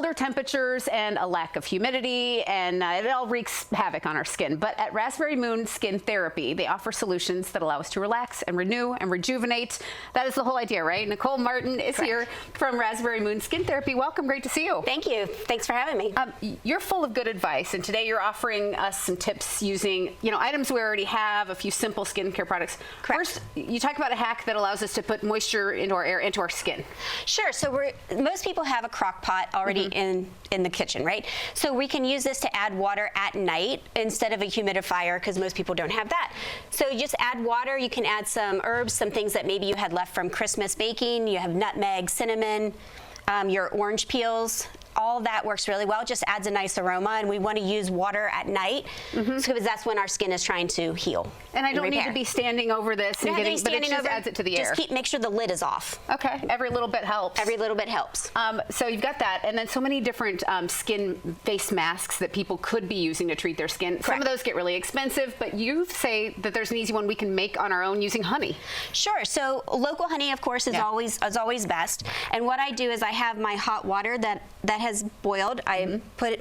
colder temperatures and a lack of humidity, and it all wreaks havoc on our skin. But at Raspberry Moon Skin Therapy, they offer solutions that allow us to relax and renew and rejuvenate. That is the whole idea, right? Nicole Martin is here from Raspberry Moon Skin Therapy. Welcome, great to see you. Thank you. Thanks for having me. You're full of good advice, and today you're offering us some tips using, items we already have, a few simple skincare products. Correct. First, you talk about a hack that allows us to put moisture into our air, into our skin. Sure. So most people have a crock pot already in the kitchen, right? So we can use this to add water at night instead of a humidifier, because most people don't have that. So you just add water. You can add some herbs, some things that maybe you had left from Christmas baking. You have nutmeg, cinnamon, your orange peels. All that works really well. It just adds a nice aroma, and we want to use water at night because that's when our skin is trying to heal. And I don't need to be standing over this and getting, but it just adds it to the air. Just make sure the lid is off. Okay, every little bit helps. Every little bit helps. So you've got that, and then so many different skin face masks that people could be using to treat their skin. Correct. Some of those get really expensive, but you say that there's an easy one we can make on our own using honey. Sure. So local honey, of course, is always best. And what I do is I have my hot water that has boiled. I put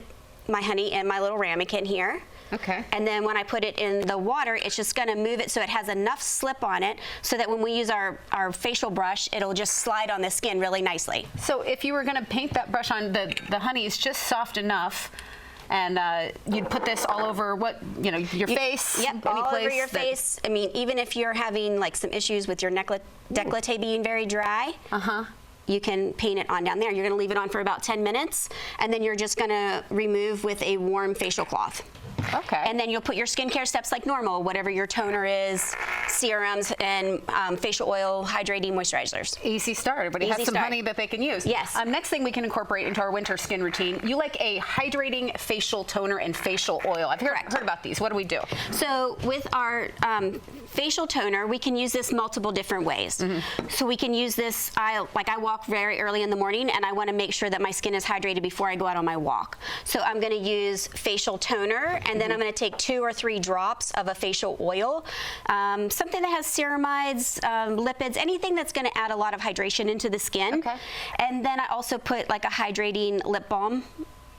my honey in my little ramekin here. Okay. And then when I put it in the water, it's just going to move it so it has enough slip on it so that when we use our facial brush, it'll just slide on the skin really nicely. So if you were going to paint that brush on, the honey is just soft enough, and you'd put this all over your face? Yep, all over your face. I mean, even if you're having like some issues with your décolleté being very dry, you can paint it on down there. You're going to leave it on for about 10 minutes, and then you're just going to remove with a warm facial cloth. Okay. And then you'll put your skincare steps like normal, whatever your toner is, serums, and facial oil, hydrating moisturizers. Easy start. Everybody has some honey that they can use. Yes. Next thing we can incorporate into our winter skin routine, you like a hydrating facial toner and facial oil. I've heard about these. What do we do? So with our facial toner, we can use this multiple different ways. So we can use this, I walk very early in the morning, and I want to make sure that my skin is hydrated before I go out on my walk. So I'm going to use facial toner, and then I'm going to take 2 or 3 drops of a facial oil, something that has ceramides, lipids, anything that's going to add a lot of hydration into the skin. Okay. And then I also put like a hydrating lip balm,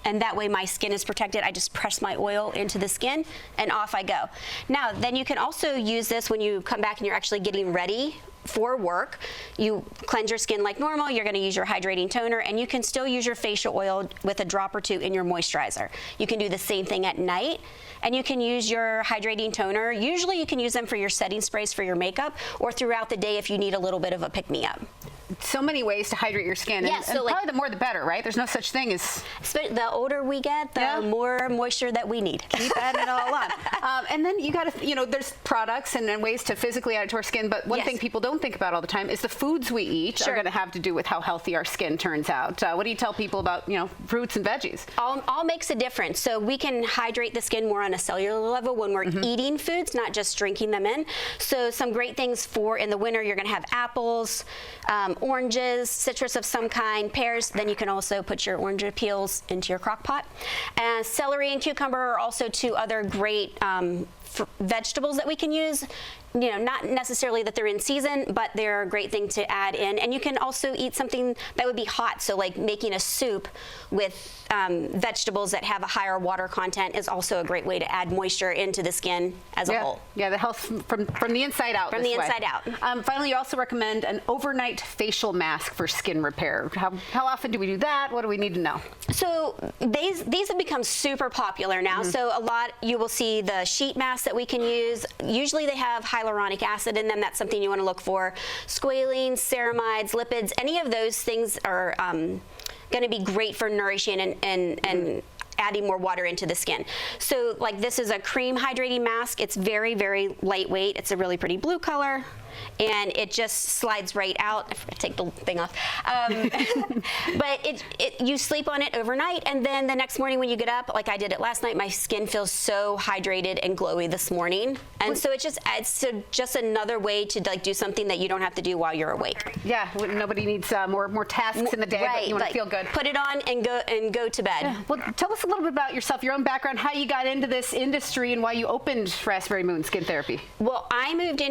and that way my skin is protected. I just press my oil into the skin, and off I go. Now, then you can also use this when you come back and you're actually getting ready for work. You cleanse your skin like normal. You're going to use your hydrating toner, and you can still use your facial oil with a drop or 2 in your moisturizer. You can do the same thing at night, and you can use your hydrating toner. Usually you can use them for your setting sprays for your makeup, or throughout the day if you need a little bit of a pick-me-up. So many ways to hydrate your skin, and probably the more the better, right? There's no such thing as... The older we get, the more moisture that we need. Keep adding it all on. And then you got to, there's products and ways to physically add it to our skin, but one thing people don't think about all the time is the foods we eat are going to have to do with how healthy our skin turns out. What do you tell people about, fruits and veggies? All makes a difference. So we can hydrate the skin more on a cellular level when we're eating foods, not just drinking them in. So some great things for in the winter, you're going to have apples, oranges, citrus of some kind, pears. Then you can also put your orange peels into your crock pot. And celery and cucumber are also 2 other great vegetables that we can use. Not necessarily that they're in season, but they're a great thing to add in. And you can also eat something that would be hot. So like making a soup with vegetables that have a higher water content is also a great way to add moisture into the skin as a whole. Yeah, the health from the inside out. From the inside out. Finally, you also recommend an overnight facial mask for skin repair. How often do we do that? What do we need to know? So these have become super popular now. So you will see the sheet masks that we can use. Usually they have hyaluronic acid in them. That's something you want to look for. Squalene, ceramides, lipids, any of those things are going to be great for nourishing and adding more water into the skin. So like this is a cream hydrating mask. It's very, very lightweight. It's a really pretty blue color, and it just slides right out. I forgot to take the thing off. But you sleep on it overnight, and then the next morning when you get up, like I did it last night, my skin feels so hydrated and glowy this morning. And so it just adds to just another way to like do something that you don't have to do while you're awake. Yeah, nobody needs more tasks in the day, but you want to feel good. Put it on and go to bed. Yeah. Well, tell us a little bit about yourself, your own background, how you got into this industry, and why you opened Raspberry Moon Skin Therapy. Well, I moved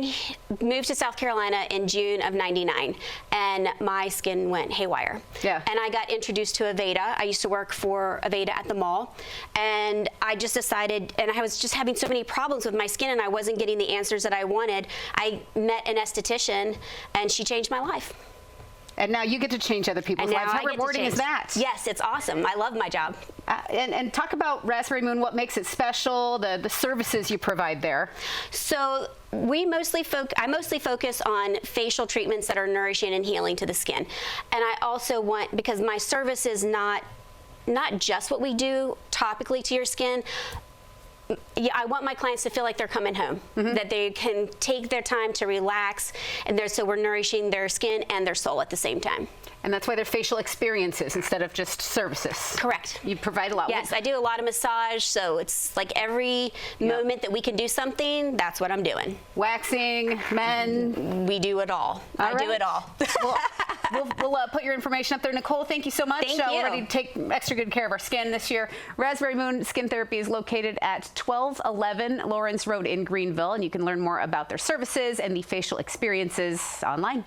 to South Carolina in June of '99, and my skin went haywire. Yeah. And I got introduced to Aveda. I used to work for Aveda at the mall, and I just decided, and I was just having so many problems with my skin, and I wasn't getting the answers that I wanted. I met an esthetician, and she changed my life. And now you get to change other people's lives. How rewarding is that? Yes, it's awesome. I love my job. And talk about Raspberry Moon, what makes it special, the services you provide there. So I mostly focus on facial treatments that are nourishing and healing to the skin. And I also want, because my service is not just what we do topically to your skin. Yeah, I want my clients to feel like they're coming home, that they can take their time to relax, and so we're nourishing their skin and their soul at the same time. And that's why they're facial experiences instead of just services. Correct. You provide a lot. Yes, I do a lot of massage, so it's like every moment that we can do something, that's what I'm doing. Waxing, men. We do it all. I do it all. We'll put your information up there. Nicole, thank you so much. Thank you. We're ready to take extra good care of our skin this year. Raspberry Moon Skin Therapy is located at 1211 Lawrence Road in Greenville, and you can learn more about their services and the facial experiences online.